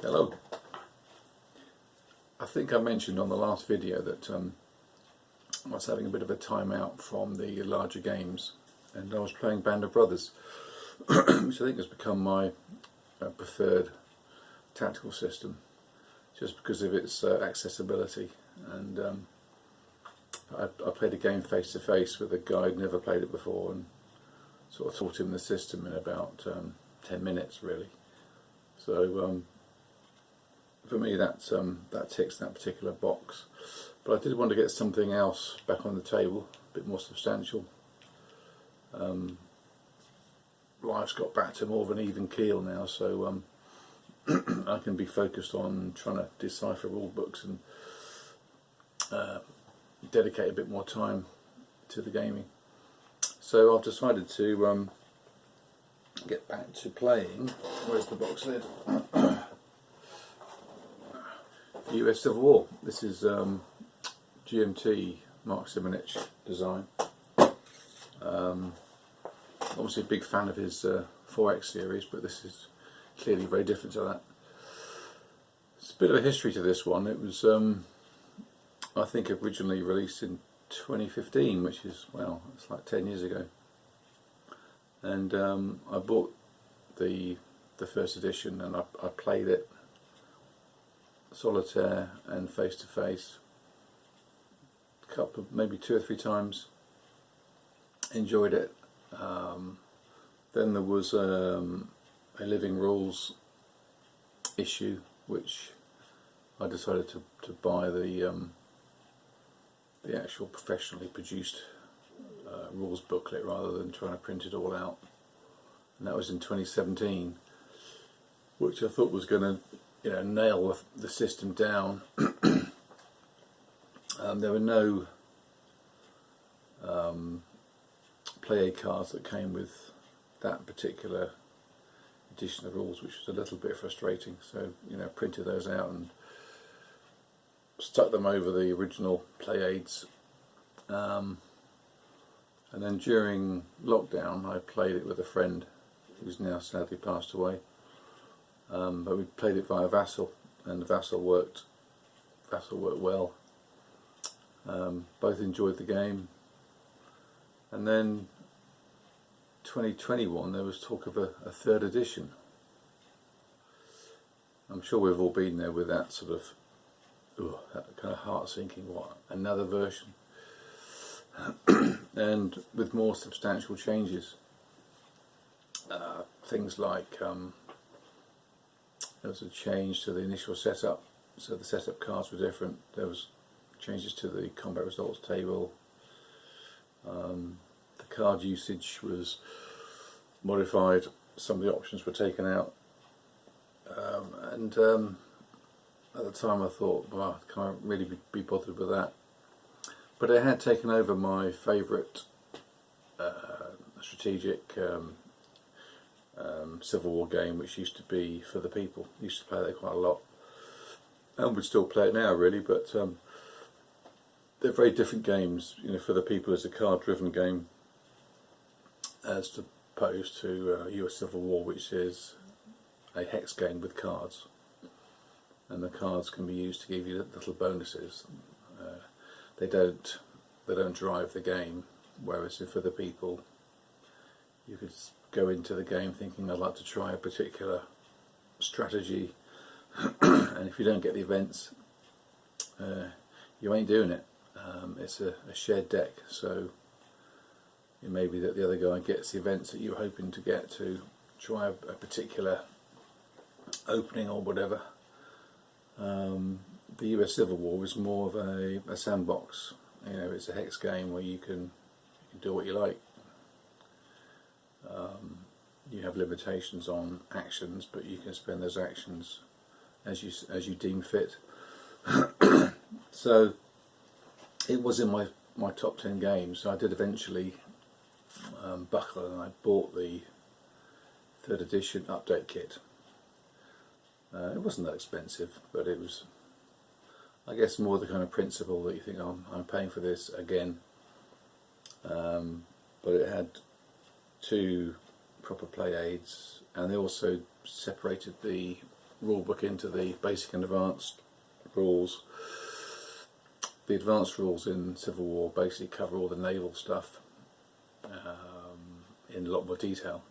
Hello. I think I mentioned on the last video that I was having a bit of a time out from the larger games, and I was playing Band of Brothers, which I think has become my preferred tactical system, just because of its accessibility. And I played a game face to face with a guy who'd never played it before, and sort of taught him the system in about 10 minutes really. So for me that ticks that particular box. But I did want to get something else back on the table, a bit more substantial. Life's got back to more of an even keel now, so I can be focused on trying to decipher rule books and dedicate a bit more time to the gaming. So I've decided to get back to playing. Where's the box lid? US Civil War. This is GMT Mark Simonich design. Obviously a big fan of his 4X series, but this is clearly very different to that. It's a bit of a history to this one. It was I think originally released in 2015, which is, well, it's like 10 years ago. And I bought the first edition, and I played it solitaire and face to face a couple of, maybe 2 or 3 times. Enjoyed it. Then there was a Living Rules issue, which I decided to buy the actual professionally produced rules booklet rather than trying to print it all out. And that was in 2017, which I thought was going to nail the system down. There were no play aid cards that came with that particular edition of rules, which was a little bit frustrating. So printed those out and stuck them over the original play aids. And then during lockdown I played it with a friend who's now sadly passed away. But we played it via Vassal, and the Vassal worked well. Both enjoyed the game. And then 2021 there was talk of a 3rd edition. I'm sure we've all been there with that sort of that kind of heart-sinking, what, another version? And with more substantial changes. Things like there was a change to the initial setup, so the setup cards were different. There was changes to the combat results table. The card usage was modified. Some of the options were taken out. And at the time I thought, well, I can't really be bothered with that. But it had taken over my favourite strategic Civil War game, which used to be For the People. Used to play that quite a lot, and would still play it now really, but they're very different games. For the People is a card-driven game, as opposed to US Civil War, which is a hex game with cards, and the cards can be used to give you little bonuses. They don't drive the game, whereas For the People you could go into the game thinking, I'd like to try a particular strategy, and if you don't get the events, you ain't doing it. It's a shared deck, so it may be that the other guy gets the events that you're hoping to get to try a particular opening or whatever. The US Civil War is more of a sandbox. It's a hex game where you can do what you like. You have limitations on actions, but you can spend those actions as you deem fit. So it was in my top 10 games. So I did eventually buckle, and I bought the 3rd edition update kit. It wasn't that expensive, but it was, I guess, more the kind of principle that you think, oh, I'm paying for this again. But it had 2 proper play aids, and they also separated the rule book into the basic and advanced rules. The advanced rules in Civil War basically cover all the naval stuff in a lot more detail.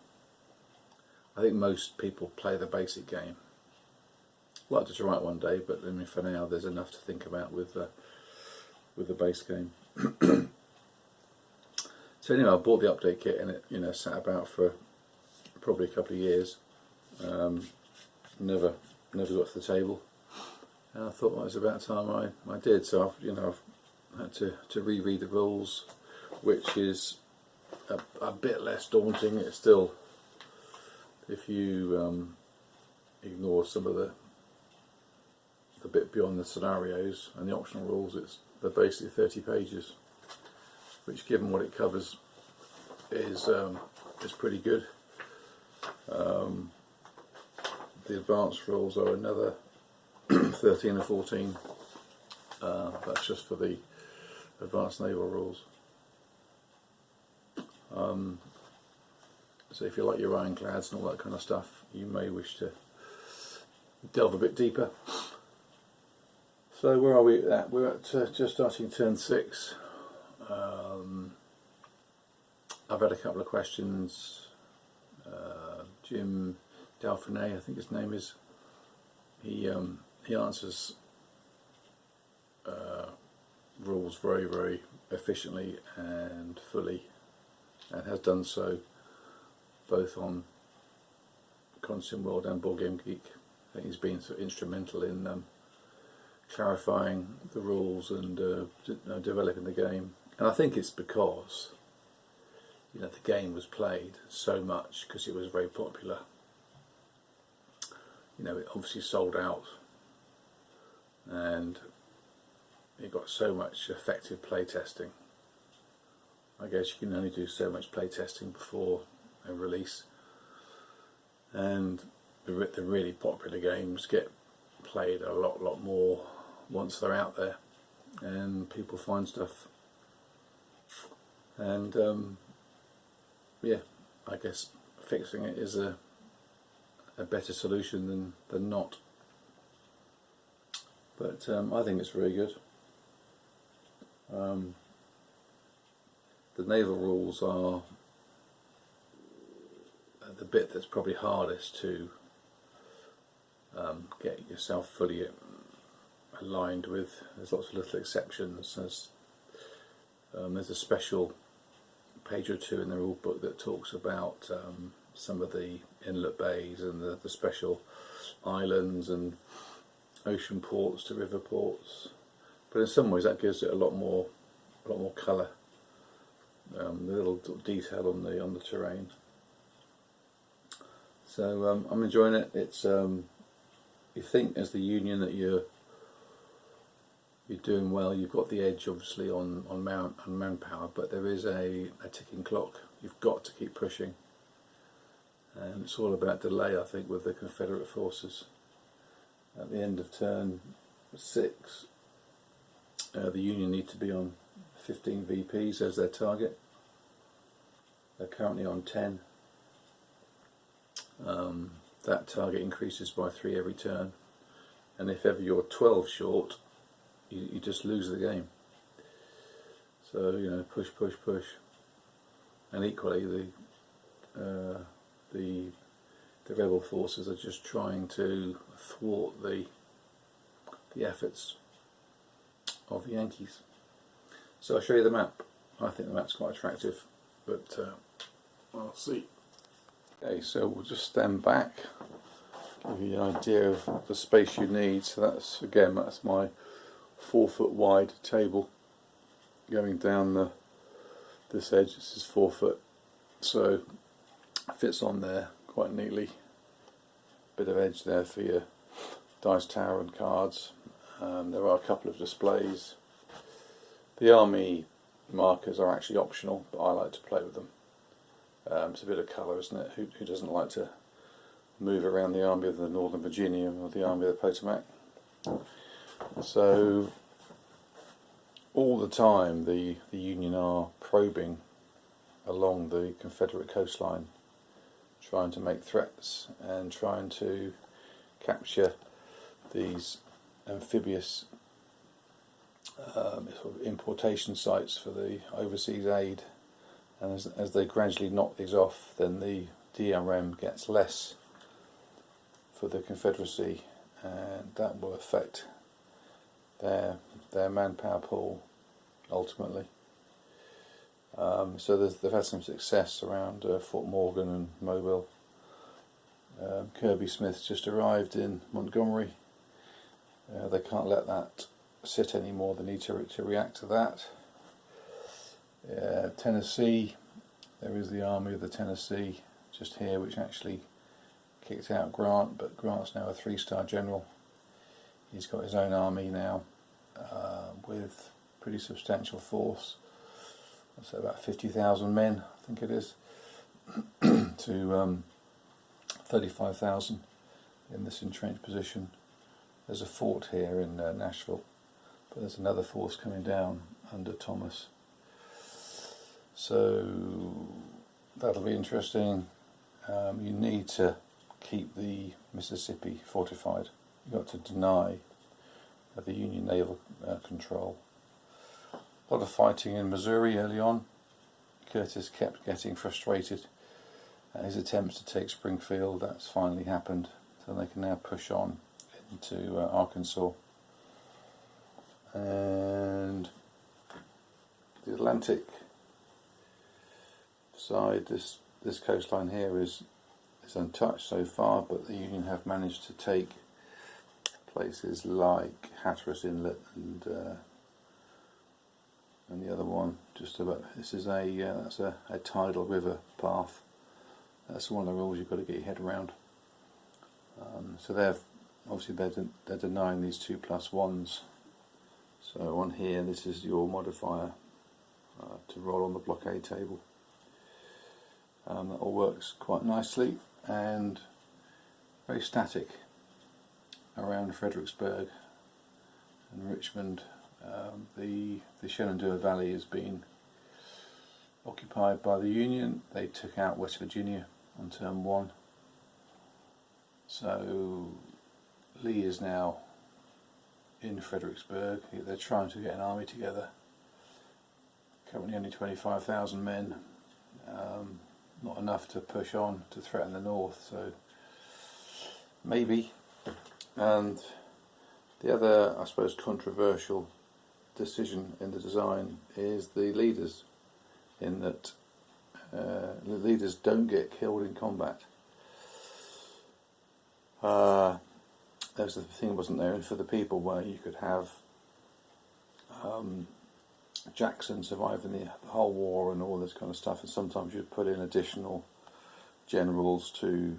I think most people play the basic game. I'd like to try it one day, but I mean, for now there's enough to think about with the base game. So anyway, I bought the update kit and it sat about for probably a couple of years. Never got to the table. And I thought it was about time I did. So I've had to reread the rules, which is a bit less daunting. It's still, if you ignore some of the bit beyond the scenarios and the optional rules, they're basically 30 pages, which, given what it covers, is pretty good. The advanced rules are another 13 or 14. That's just for the advanced naval rules. So if you like your ironclads and all that kind of stuff, you may wish to delve a bit deeper. So where are we at? We're at just starting turn 6. I've had a couple of questions. Jim Dalfinet, I think his name is. He answers rules very, very efficiently and fully, and has done so both on Consim World and Board Game Geek. I think he's been sort of instrumental in clarifying the rules and developing the game. And I think it's because the game was played so much because it was very popular. It obviously sold out, and it got so much effective play testing. I guess you can only do so much play testing before a release, and the really popular games get played a lot more once they're out there and people find stuff. And yeah, I guess fixing it is a better solution than not. But I think it's very good. The naval rules are the bit that's probably hardest to get yourself fully aligned with. There's lots of little exceptions. There's a special page or two in the rule book that talks about some of the inlet bays and the special islands and ocean ports to river ports. But in some ways that gives it a lot more colour. The little detail on the terrain. So I'm enjoying it. It's you think as the Union that you're doing well. You've got the edge obviously on manpower, but there is a ticking clock. You've got to keep pushing, and it's all about delay, I think, with the Confederate forces. At the end of turn 6, the Union need to be on 15 VPs as their target. They're currently on 10. That target increases by 3 every turn, and if ever you're 12 short, you just lose the game. So push, and equally the rebel forces are just trying to thwart the efforts of the Yankees. So I'll show you the map. I think the map's quite attractive, but I'll see. Okay, so we'll just stand back, give you an idea of the space you need. So that's my 4 foot wide table going down this edge. This is 4 foot, so it fits on there quite neatly. Bit of edge there for your dice tower and cards. There are a couple of displays. The army markers are actually optional, but I like to play with them. It's a bit of colour, isn't it? Who doesn't like to move around the Army of the Northern Virginia or the Army of the Potomac? So all the time the Union are probing along the Confederate coastline, trying to make threats and trying to capture these amphibious sort of importation sites for the overseas aid, and as they gradually knock these off, then the DRM gets less for the Confederacy, and that will affect their manpower pool ultimately. So they've had some success around Fort Morgan and Mobile. Kirby Smith's just arrived in Montgomery. They can't let that sit anymore, they need to react to that. Tennessee, there is the Army of the Tennessee just here, which actually kicked out Grant, but Grant's now a 3-star general. He's got his own army now, with pretty substantial force. I'd say about 50,000 men, I think it is, to 35,000 in this entrenched position. There's a fort here in Nashville, but there's another force coming down under Thomas. So that'll be interesting. You need to keep the Mississippi fortified. You've got to deny the Union naval control. A lot of fighting in Missouri early on. Curtis kept getting frustrated at his attempts to take Springfield. That's finally happened, so they can now push on into Arkansas. And the Atlantic side, this coastline here is untouched so far, but the Union have managed to take places like Hatteras Inlet and the other one just about. This is that's a tidal river path. That's one of the rules you've got to get your head around. So they're denying these 2+1s. So on here, this is your modifier to roll on the blockade table. That all works quite nicely and very static around Fredericksburg and Richmond. The Shenandoah Valley has been occupied by the Union. They took out West Virginia on term 1. So Lee is now in Fredericksburg. They're trying to get an army together. Currently only 25,000 men. Not enough to push on to threaten the north, so maybe. And the other, I suppose, controversial decision in the design is the leaders, in that the leaders don't get killed in combat. There's the thing, wasn't there, for the people, where you could have Jackson surviving the whole war and all this kind of stuff, and sometimes you'd put in additional generals to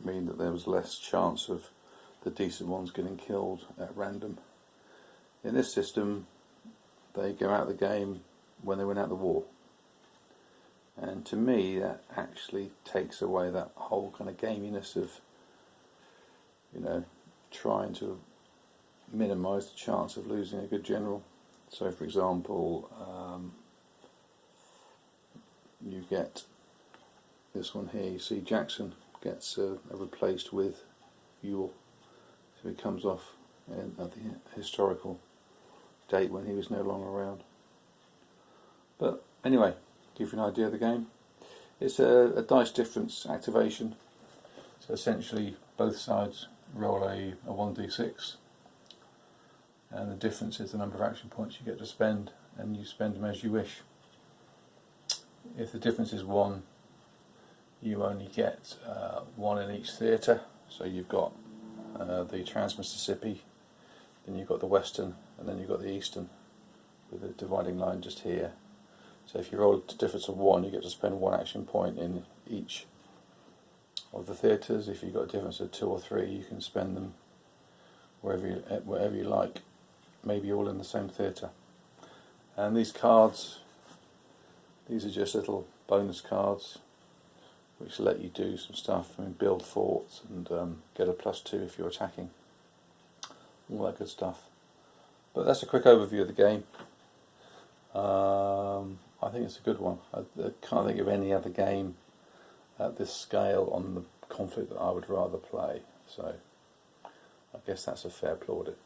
mean that there was less chance of the decent ones getting killed at random. In this system, they go out of the game when they went out of the war, and to me that actually takes away that whole kind of gaminess of, trying to minimise the chance of losing a good general. So, for example, you get this one here. You see Jackson gets replaced with Ewell, so he comes off at the historical date when he was no longer around. But anyway, give you an idea of the game. It's a dice difference activation. So essentially, both sides roll a 1d6. And the difference is the number of action points you get to spend, and you spend them as you wish. If the difference is 1, you only get 1 in each theatre. So you've got the Trans-Mississippi, then you've got the Western, and then you've got the Eastern, with a dividing line just here. So if you roll a difference of 1, you get to spend 1 action point in each of the theatres. If you've got a difference of 2 or 3, you can spend them wherever you like, maybe all in the same theatre. And these cards, these are just little bonus cards which let you do some stuff. Build forts and get a +2 if you're attacking, all that good stuff. But that's a quick overview of the game. I think it's a good one. I can't think of any other game at this scale on the conflict that I would rather play. So guess that's a fair plaudit.